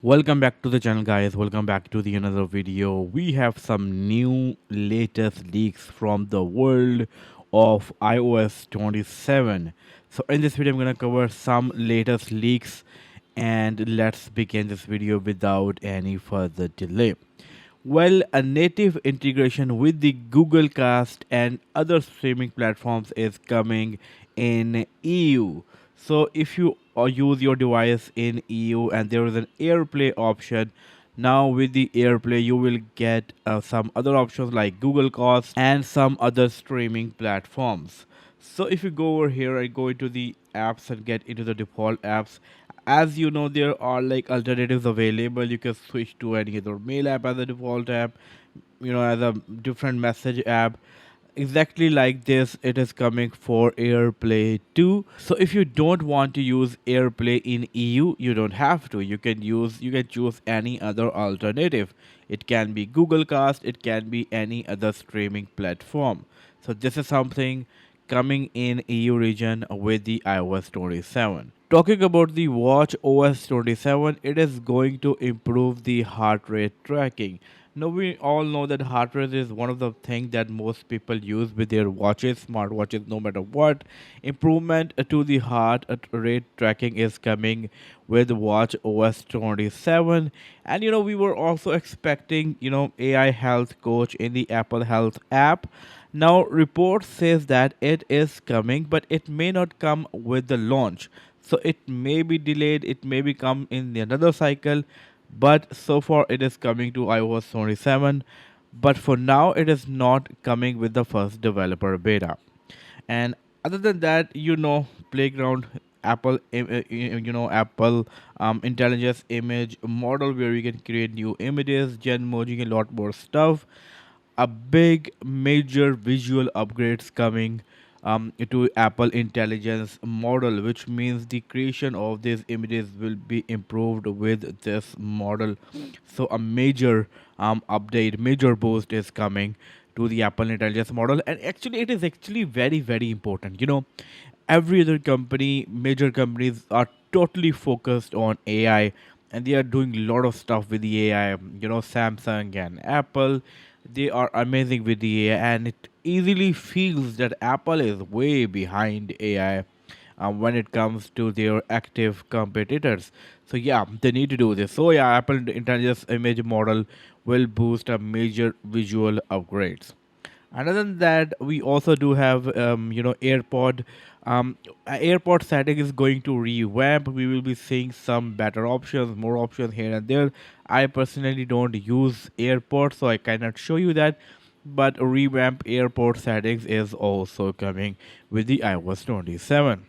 Welcome back to the channel, guys. Welcome back to the another video. We have some new latest leaks from the world of iOS 27. So in this video I'm going to cover some latest leaks, and let's begin this video without any further delay. Well, a native integration with the Google Cast and other streaming platforms is coming in EU. So if you use your device in EU and there is an AirPlay option, now with the AirPlay you will get some other options like Google Cast and some other streaming platforms. So if you go over here and go into the apps and get into the default apps, as you know, there are like alternatives available. You can switch to any other mail app as a default app, as a different message app. Exactly like this, it is coming for AirPlay too. So if you don't want to use AirPlay in EU, you don't have to. You can choose any other alternative. It can be Google Cast, it can be any other streaming platform. So this is something coming in EU region with the iOS 27. Talking about the Watch OS 27, it is going to improve the heart rate tracking. Now we all know that heart rate is one of the things that most people use with their watches, smartwatches, no matter what. Improvement to the heart rate tracking is coming with Watch OS 27, and we were also expecting AI health coach in the Apple Health app. Now report says that it is coming, but it may not come with the launch. So it may be delayed, it may be come in another cycle, but so far it is coming to iOS 27. But for now, it is not coming with the first developer beta. And other than that, Playground, Apple intelligence image model where we can create new images, Genmoji, a lot more stuff. A big major visual upgrades coming to Apple intelligence model, which means the creation of these images will be improved with this model. So a major update, major boost is coming to the Apple intelligence model, and actually it is actually very very important. Every other company, major companies are totally focused on AI, and they are doing a lot of stuff with the AI. Samsung and Apple, they are amazing with the AI, and it easily feels that Apple is way behind AI when it comes to their active competitors. So yeah, they need to do this. So yeah, Apple Intelligence image model will boost a major visual upgrades. And other than that, we also do have AirPod. AirPod setting is going to revamp. We will be seeing some better options, more options here and there. I personally don't use AirPods, so I cannot show you that. But revamp AirPod settings is also coming with the iOS 27.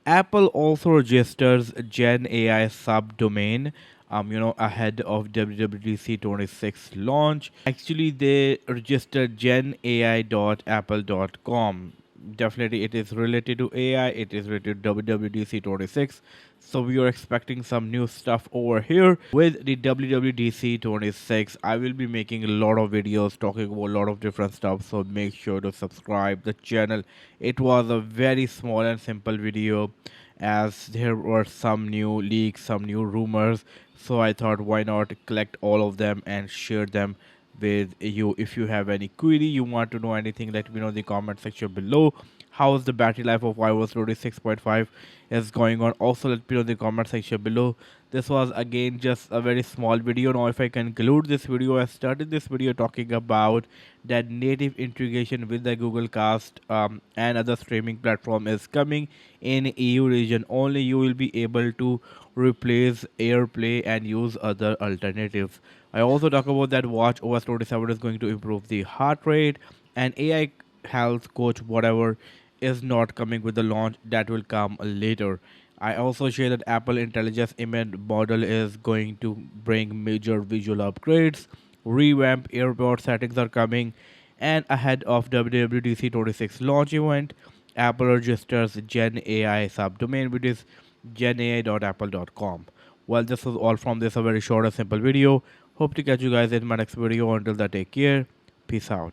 Apple also registers Gen AI subdomain, ahead of WWDC 26 launch. Actually, they registered genai.apple.com. Definitely, it is related to AI. It is related to WWDC 26. So we are expecting some new stuff over here with the WWDC 26. I will be making a lot of videos talking about a lot of different stuff. So make sure to subscribe the channel. It was a very small and simple video, as there were some new leaks, some new rumors. So I thought, why not collect all of them and share them with you. If you have any query, you want to know anything, let me know in the comment section below. How is the battery life of iOS 26.5 is going on? Also let me know in the comment section below. This was again just a very small video. Now if I conclude this video, I started this video talking about that native integration with the Google Cast and other streaming platform is coming in EU region. Only you will be able to replace AirPlay and use other alternatives. I also talk about that Watch OS 27 is going to improve the heart rate, and AI health coach whatever is not coming with the launch, that will come later. I also share that Apple Intelligence image model is going to bring major visual upgrades. Revamp AirPod settings are coming, and ahead of WWDC 26 launch event, Apple registers Gen AI subdomain, which is genai.apple.com. Well, this was all from this, a very short and simple video. Hope to catch you guys in my next video. Until then, take care. Peace out.